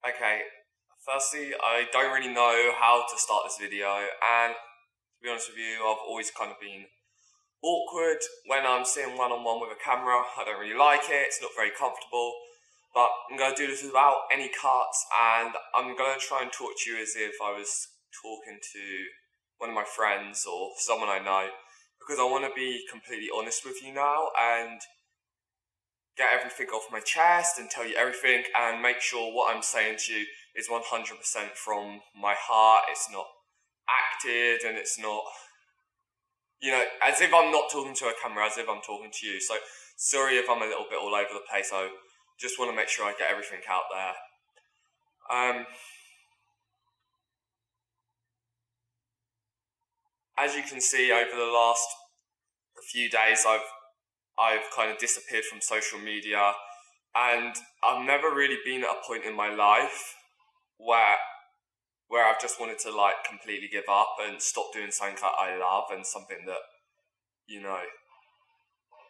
Okay, firstly, I don't really know how to start this video, and to be honest with you, I've always kind of been awkward when I'm sitting one-on-one with a camera. I don't really like it, it's not very comfortable, but I'm going to do this without any cuts, and I'm going to try and talk to you as if I was talking to one of my friends or someone I know, because I want to be completely honest with you now, and get everything off my chest and tell you everything and make sure what I'm saying to you is 100% from my heart. It's not acted and it's not, as if I'm not talking to a camera, as if I'm talking to you. So sorry if I'm a little bit all over the place. I just want to make sure I get everything out there. As you can see, over the last few days, I've kind of disappeared from social media, and I've never really been at a point in my life where I've just wanted to completely give up and stop doing something that I love and something that,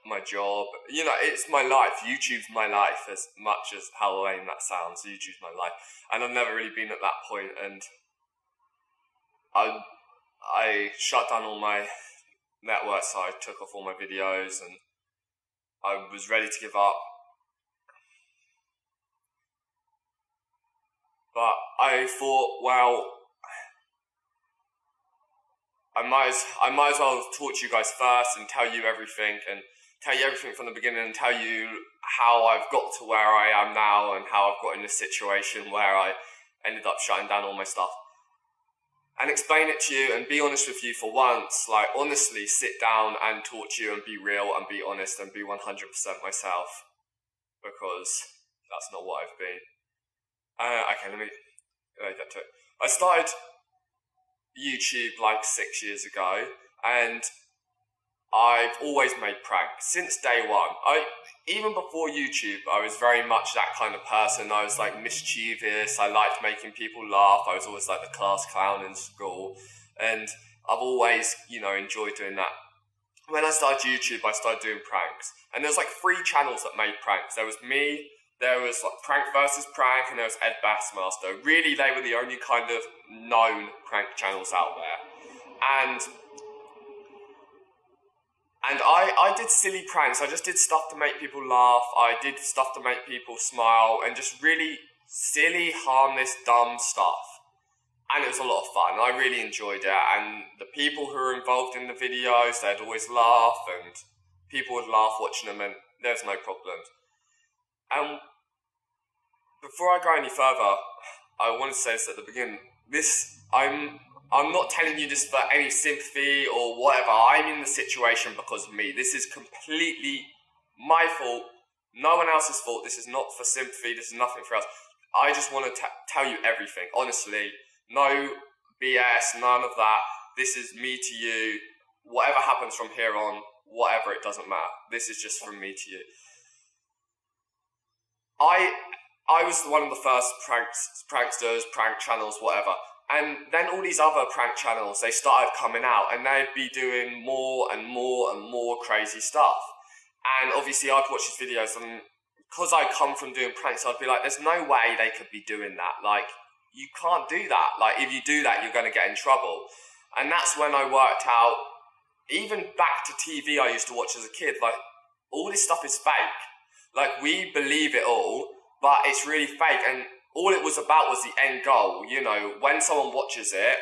my job, it's my life. YouTube's my life, as much as how lame that sounds. YouTube's my life, and I've never really been at that point, and I shut down all my networks, so I took off all my videos, and I was ready to give up. But I thought, well, I might as well talk to you guys first and tell you everything from the beginning, and tell you how I've got to where I am now and how I've got in this situation where I ended up shutting down all my stuff. And explain it to you and be honest with you for once, honestly sit down and talk to you and be real and be honest and be 100% myself, because that's not what I've been. Okay, let me get to it. I started YouTube 6 years ago, and I've always made pranks since day one. Even before YouTube, I was very much that kind of person. I was mischievous. I liked making people laugh. I was always the class clown in school, and I've always, enjoyed doing that. When I started YouTube, I started doing pranks, and there was 3 channels that made pranks. There was me, there was Prank versus Prank, and there was Ed Bassmaster. Really, they were the only kind of known prank channels out there, and I did silly pranks. I just did stuff to make people laugh. I did stuff to make people smile, and just really silly, harmless, dumb stuff. And it was a lot of fun. I really enjoyed it. And the people who were involved in the videos, they'd always laugh, and people would laugh watching them, and there's no problems. And before I go any further, I want to say this at the beginning. I'm not telling you this for any sympathy or whatever. I'm in the situation because of me. This is completely my fault. No one else's fault. This is not for sympathy. This is nothing for else. I just want to tell you everything. Honestly, no BS, none of that. This is me to you. Whatever happens from here on, whatever, it doesn't matter. This is just from me to you. I was one of the first pranksters, prank channels, whatever. And then all these other prank channels, they started coming out, and they'd be doing more and more and more crazy stuff. And obviously I'd watch these videos, and because I come from doing pranks, I'd be like, there's no way they could be doing that. You can't do that. If you do that, you're going to get in trouble. And that's when I worked out, even back to TV I used to watch as a kid, all this stuff is fake. We believe it all, but it's really fake. And all it was about was the end goal. When someone watches it,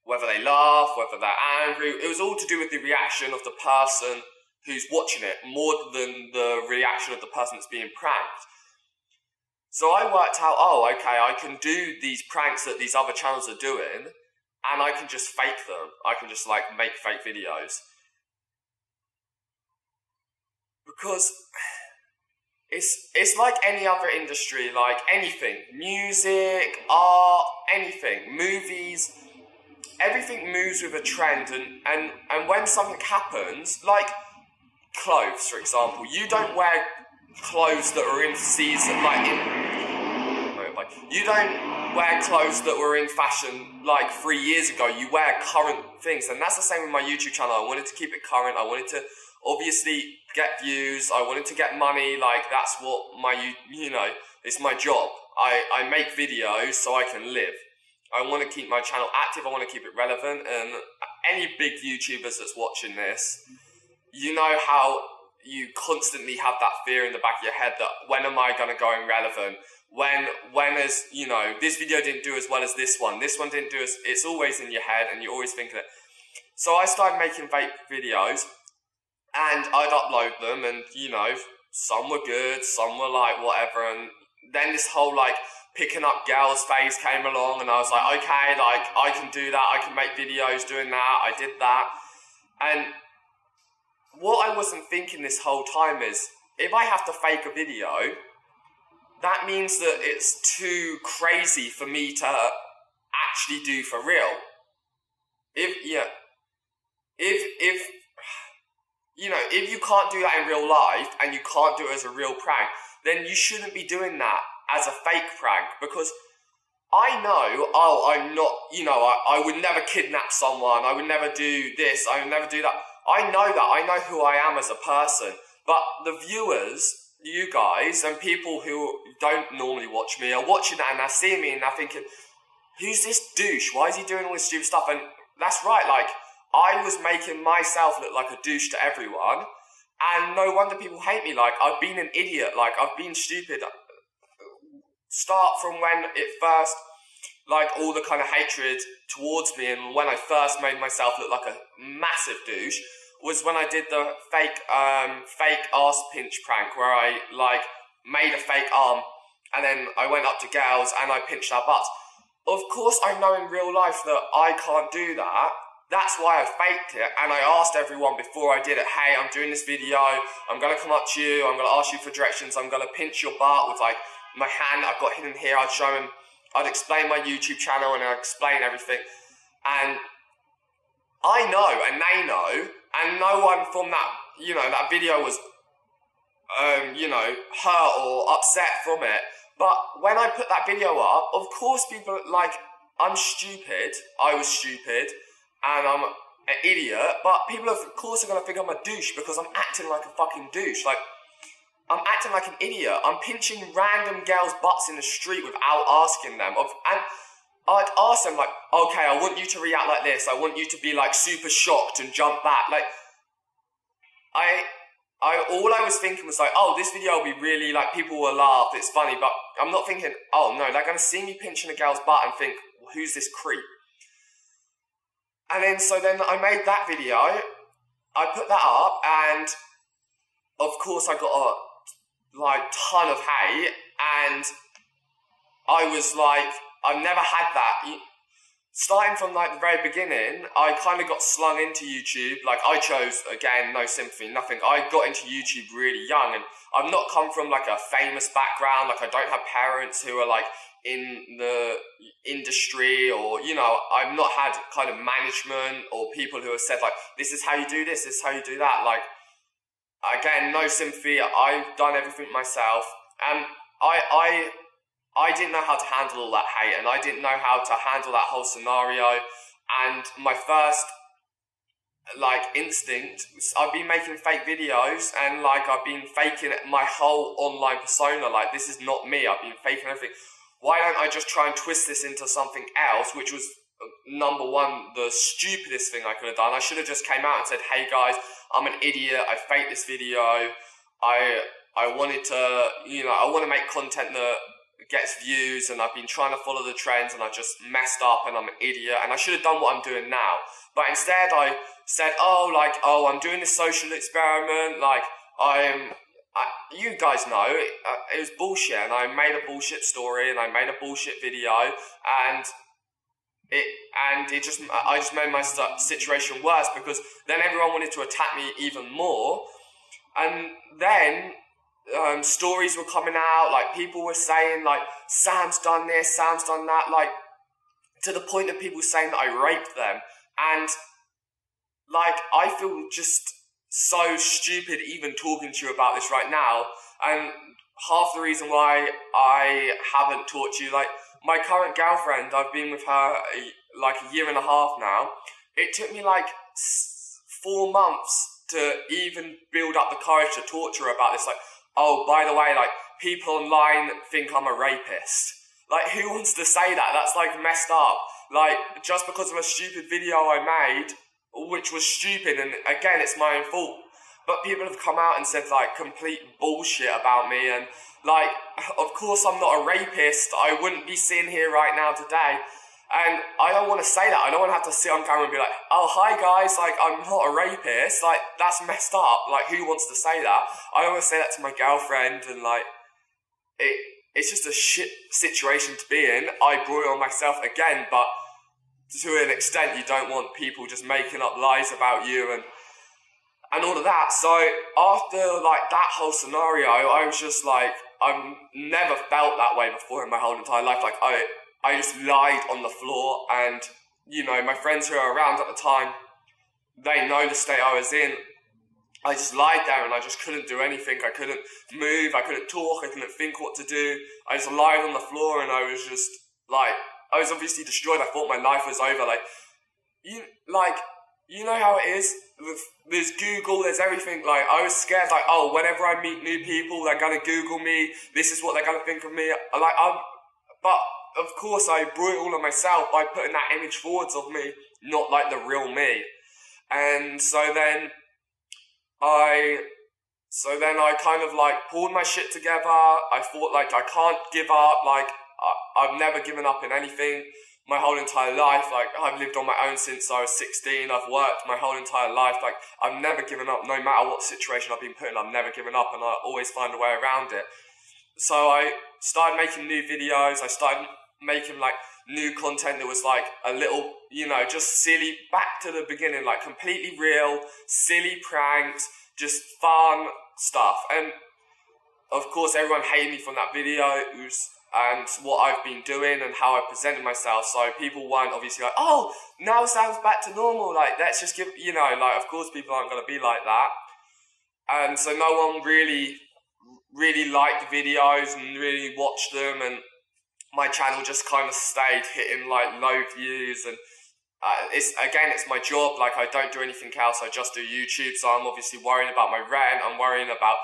whether they laugh, whether they're angry, it was all to do with the reaction of the person who's watching it, more than the reaction of the person that's being pranked. So I worked out, okay, I can do these pranks that these other channels are doing, and I can just fake them. I can just make fake videos. Because it's like any other industry, anything. Music, art, anything. Movies. Everything moves with a trend, and when something happens, clothes, for example. You don't wear clothes that are in season, you don't wear clothes that were in fashion 3 years ago. You wear current things, and that's the same with my YouTube channel. I wanted to keep it current. I wanted to obviously get views. I wanted to get money. That's what it's my job. I make videos so I can live. I want to keep my channel active, I want to keep it relevant, and any big YouTubers that's watching this, you know how you constantly have that fear in the back of your head that when am I going to go irrelevant? When is, you know, this video didn't do as well as this one didn't do as, it's always in your head and you always think of it. So I started making vape videos and I'd upload them, and you know, some were good, some were like whatever, and then this whole like picking up girls phase came along, and I was like, okay, like I can do that, I can make videos doing that, I did that. And what I wasn't thinking this whole time is, if I have to fake a video, that means that it's too crazy for me to actually do for real. If you know, if you can't do that in real life and you can't do it as a real prank, then you shouldn't be doing that as a fake prank, because I know, oh, I'm not, you know, I would never kidnap someone, I would never do this, I would never do that. I know that, I know who I am as a person, but the viewers, you guys, and people who don't normally watch me are watching that and they're seeing me and they're thinking, who's this douche? Why is he doing all this stupid stuff? And that's right, like, I was making myself look like a douche to everyone, and no wonder people hate me. Like, I've been an idiot, like, I've been stupid. Start from when it first, like, all the kind of hatred towards me, and when I first made myself look like a massive douche, was when I did the fake arse pinch prank, where I, like, made a fake arm, and then I went up to girls and I pinched their butts. Of course, I know in real life that I can't do that. That's why I faked it, and I asked everyone before I did it, hey, I'm doing this video, I'm going to come up to you, I'm going to ask you for directions, I'm going to pinch your butt with, like, my hand I've got hidden here. I'd show them, I'd explain my YouTube channel and I'd explain everything. And I know, and they know, and no one from that, you know, that video was, you know, hurt or upset from it. But when I put that video up, of course people, like, I'm stupid, I was stupid, and I'm an idiot, but people of course are going to think I'm a douche because I'm acting like a fucking douche. Like, I'm acting like an idiot. I'm pinching random girls' butts in the street without asking them. And I'd ask them, like, okay, I want you to react like this. I want you to be, like, super shocked and jump back. Like, all I was thinking was, like, oh, this video will be really, like, people will laugh, it's funny, but I'm not thinking, oh, no, they're going to see me pinching a girl's butt and think, well, who's this creep? And then, so then I made that video, I put that up, and of course I got a, like, ton of hate, and I was like, I've never had that. Starting from, like, the very beginning, I kind of got slung into YouTube. Like, I chose, again, no sympathy, nothing. I got into YouTube really young, and I've not come from, like, a famous background. Like, I don't have parents who are, like, in the industry, or, you know, I've not had kind of management or people who have said, like, this is how you do this is how you do that. Like, again, no sympathy. I've done everything myself, and I didn't know how to handle all that hate, and I didn't know how to handle that whole scenario. And my first, like, instinct, I've been making fake videos, and, like, I've been faking my whole online persona. Like, this is not me. I've been faking everything. Why don't I just try and twist this into something else, which was, number one, the stupidest thing I could have done. I should have just came out and said, hey guys, I'm an idiot, I faked this video, I wanted to, you know, I want to make content that gets views, and I've been trying to follow the trends, and I just messed up, and I'm an idiot, and I should have done what I'm doing now. But instead I said, oh, I'm doing this social experiment, like, you guys know, it was bullshit, and I made a bullshit story, and I made a bullshit video, and I just made my situation worse, because then everyone wanted to attack me even more, and then stories were coming out, like, people were saying, like, Sam's done this, Sam's done that, like, to the point of people saying that I raped them, and, like, I feel just so stupid even talking to you about this right now, and half the reason why I haven't talked to you, like, my current girlfriend, I've been with her like a year and a half now. It took me like 4 months to even build up the courage to talk to her about this. Like, oh, by the way, like, people online think I'm a rapist. Like, who wants to say that? That's like messed up. Like, just because of a stupid video I made, which was stupid, and again, it's my own fault. But people have come out and said like complete bullshit about me, and like, of course I'm not a rapist. I wouldn't be sitting here right now today. And I don't want to say that. I don't want to have to sit on camera and be like, oh, hi guys, like, I'm not a rapist. Like, that's messed up. Like, who wants to say that? I don't want to say that to my girlfriend, and like, it's just a shit situation to be in. I brought it on myself again, but to an extent, you don't want people just making up lies about you and all of that. So after like that whole scenario, I was just like, I've never felt that way before in my whole entire life. Like, I just lied on the floor, and, you know, my friends who were around at the time, they know the state I was in. I just lied there, and I just couldn't do anything. I couldn't move, I couldn't talk, I couldn't think what to do. I just lied on the floor, and I was just, like, I was obviously destroyed. I thought my life was over. Like, you know how it is? There's Google, there's everything. Like, I was scared, like, oh, whenever I meet new people, they're gonna Google me, this is what they're gonna think of me. But of course, I brought it all on myself by putting that image forwards of me, not like the real me. And so then I kind of like pulled my shit together. I thought like, I can't give up. Like, I've never given up in anything my whole entire life. Like, I've lived on my own since I was 16. I've worked my whole entire life. Like, I've never given up. No matter what situation I've been put in, I've never given up, and I always find a way around it. So I started making new videos. I started making like new content that was like a little, you know, just silly, back to the beginning, like completely real, silly pranks, just fun stuff. And of course, everyone hated me from that video and what I've been doing and how I presented myself. So people weren't obviously like, oh, now Sam's back to normal. Like, let's just give, you know, like, of course people aren't going to be like that. And so no one really liked the videos and really watched them, and my channel just kind of stayed hitting like low views. And it's my job. Like, I don't do anything else. I just do YouTube. So I'm obviously worrying about my rent. I'm worrying about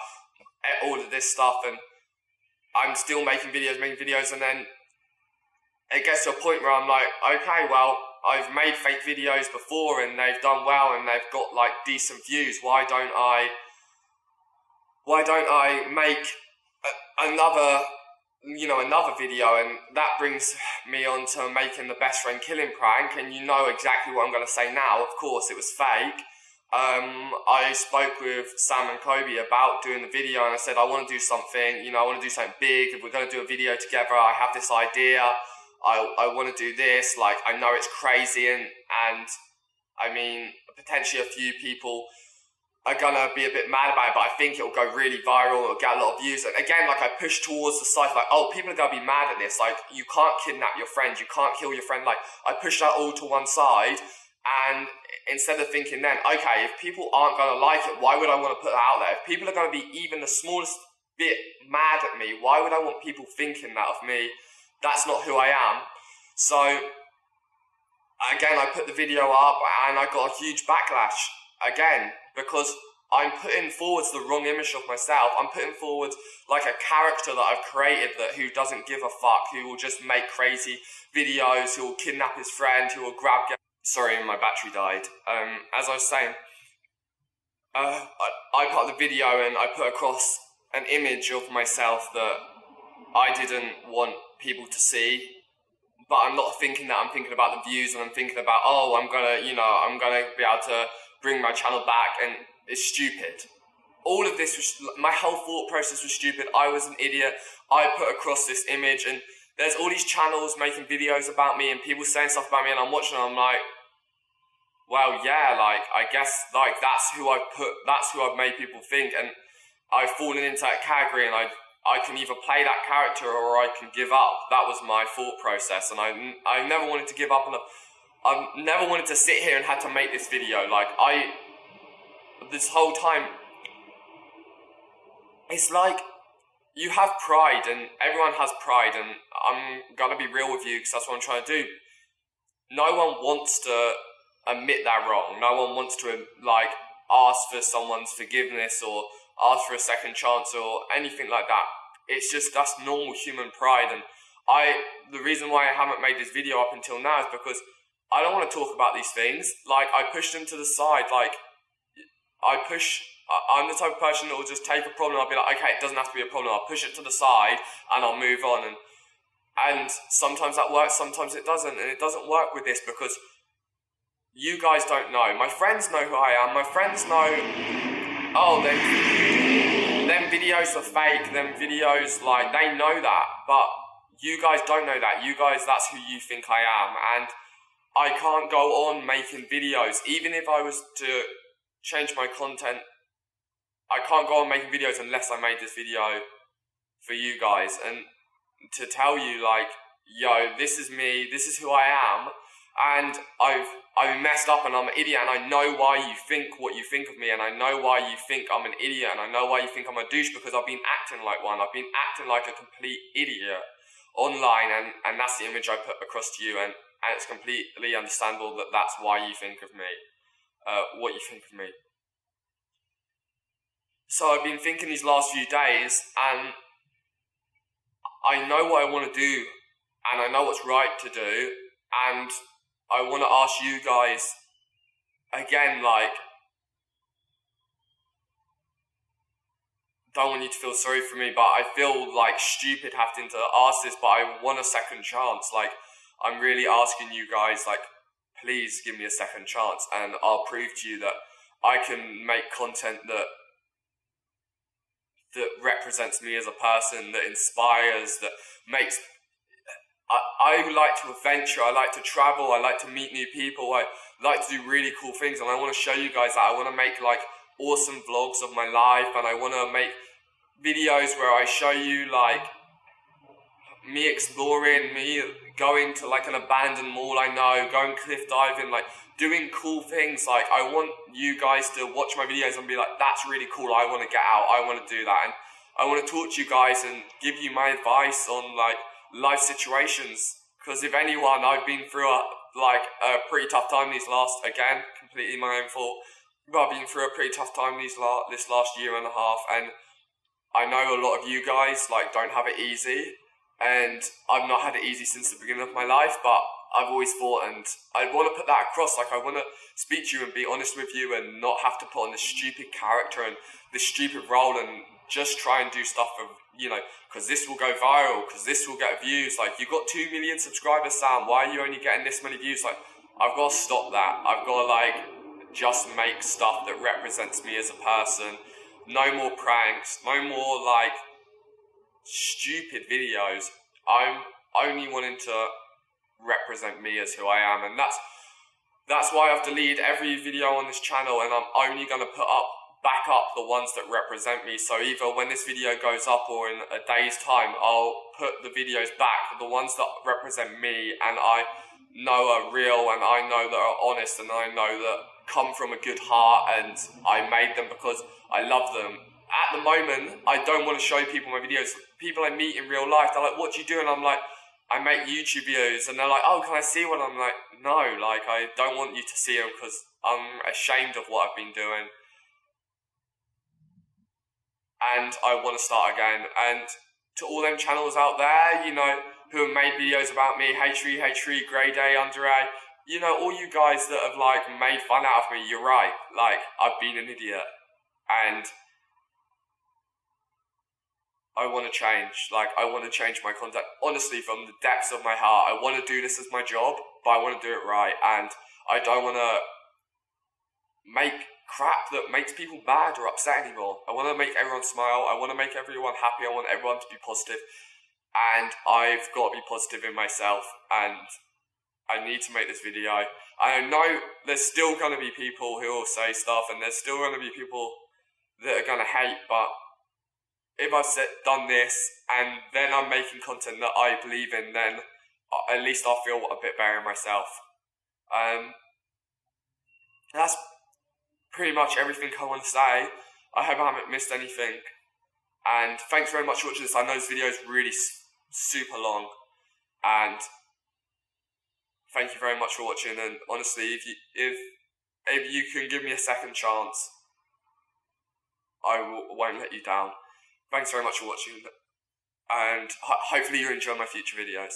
all of this stuff, and I'm still making videos, and then it gets to a point where I'm like, okay, well, I've made fake videos before and they've done well and they've got like decent views. Why don't I make another video? And that brings me on to making the best friend killing prank. And you know exactly what I'm going to say now. Of course, it was fake. I spoke with Sam and Kobe about doing the video, and I said, I want to do something, I want to do something big. If we're going to do a video together, I have this idea. I want to do this. Like, I know it's crazy, and I mean, potentially a few people are gonna be a bit mad about it, but I think it'll go really viral, it'll get a lot of views. And again, like, I push towards the side, like, oh, people are gonna be mad at this, like, you can't kidnap your friend, you can't kill your friend. Like, I push that all to one side, and instead of thinking then, okay, if people aren't gonna like it, why would I want to put that out there? If people are gonna be even the smallest bit mad at me, why would I want people thinking that of me? That's not who I am. So again, I put the video up and I got a huge backlash again, because I'm putting forward the wrong image of myself. I'm putting forward like a character that I've created who doesn't give a fuck, who will just make crazy videos, who will kidnap his friend, who will grab... Sorry, my battery died. As I was saying, I put the video and I put across an image of myself that I didn't want people to see. But I'm not thinking that. I'm thinking about the views, and I'm thinking about, oh, I'm gonna be able to bring my channel back, and it's stupid. All of this was, my whole thought process was stupid. I was an idiot. I put across this image, and there's all these channels making videos about me and people saying stuff about me, and I'm watching and I'm like, well, yeah, like, I guess, like, that's who I've made people think, and I've fallen into that category, and I can either play that character or I can give up. That was my thought process, and I never wanted to give up on I never wanted to sit here and had to make this video. Like, this whole time, it's like, you have pride, and everyone has pride, and I'm gonna be real with you because that's what I'm trying to do. No one wants to admit they're wrong. No one wants to, like, ask for someone's forgiveness or ask for a second chance or anything like that. it's just, that's normal human pride. And the reason why I haven't made this video up until now is because I don't want to talk about these things. Like, I push them to the side. Like, I'm the type of person that will just take a problem, I'll be like, okay, it doesn't have to be a problem, I'll push it to the side and I'll move on. And sometimes that works, sometimes it doesn't. And it doesn't work with this because you guys don't know. My friends know who I am. My friends know, oh, them videos are fake, them videos, like, they know that. But you guys don't know that. You guys, that's who you think I am. And I can't go on making videos. Even if I was to change my content, I can't go on making videos unless I made this video for you guys. And to tell you, like, yo, this is me, this is who I am, and I've messed up and I'm an idiot, and I know why you think what you think of me, and I know why you think I'm an idiot, and I know why you think I'm a douche, because I've been acting like one. I've been acting like a complete idiot online, and that's the image I put across to you, and it's completely understandable that that's why you think of me, what you think of me. So I've been thinking these last few days, and I know what I want to do, and I know what's right to do, and I want to ask you guys, again, like, don't want you to feel sorry for me, but I feel like stupid having to ask this, but I want a second chance. Like, I'm really asking you guys, like, please give me a second chance, and I'll prove to you that I can make content that represents me as a person, that inspires, that makes... I like to adventure, I like to travel, I like to meet new people, I like to do really cool things, and I want to show you guys that. I want to make, like, awesome vlogs of my life, and I want to make videos where I show you, like, me exploring, me going to, like, an abandoned mall I know, going cliff diving, like, doing cool things. Like, I want you guys to watch my videos and be like, that's really cool, I want to get out, I want to do that. And I want to talk to you guys and give you my advice on, like, life situations, because if anyone, I've been through a pretty tough time these last, again, completely my own fault, but I've been through a pretty tough time this last year and a half, and I know a lot of you guys, like, don't have it easy, and I've not had it easy since the beginning of my life, but I've always thought, and I want to put that across, like, I want to speak to you and be honest with you and not have to put on this stupid character and this stupid role and just try and do stuff for, you know, because this will go viral, because this will get views. Like, you've got 2 million subscribers, Sam, why are you only getting this many views? Like, I've got to stop that. I've got to, like, just make stuff that represents me as a person. No more pranks, no more, like, stupid videos. I'm only wanting to represent me as who I am, and that's why I've deleted every video on this channel, and I'm only going to back up the ones that represent me. So either when this video goes up or in a day's time, I'll put the videos back, the ones that represent me and I know are real, and I know that are honest, and I know that come from a good heart, and I made them because I love them. At the moment, I don't want to show people my videos. People I meet in real life, they're like, what do you do? And I'm like, I make YouTube videos, and they're like, oh, can I see one? I'm like, no, like, I don't want you to see them because I'm ashamed of what I've been doing. And I want to start again. And to all them channels out there, you know, who have made videos about me, H3, Grey Day, Under A, you know, all you guys that have, like, made fun out of me, you're right. Like, I've been an idiot. And I want to change. Like, I want to change my content. Honestly, from the depths of my heart, I want to do this as my job, but I want to do it right. And I don't want to make crap that makes people mad or upset anymore. I want to make everyone smile. I want to make everyone happy. I want everyone to be positive. And I've got to be positive in myself. And I need to make this video. I know there's still going to be people who will say stuff, and there's still going to be people that are going to hate, but if I've done this and then I'm making content that I believe in, then at least I'll feel a bit better in myself. That's pretty much everything I want to say. I hope I haven't missed anything. And thanks very much for watching this. I know this video is really super long. And thank you very much for watching. And honestly, if you can give me a second chance, I won't let you down. Thanks very much for watching. and hopefully you enjoy my future videos.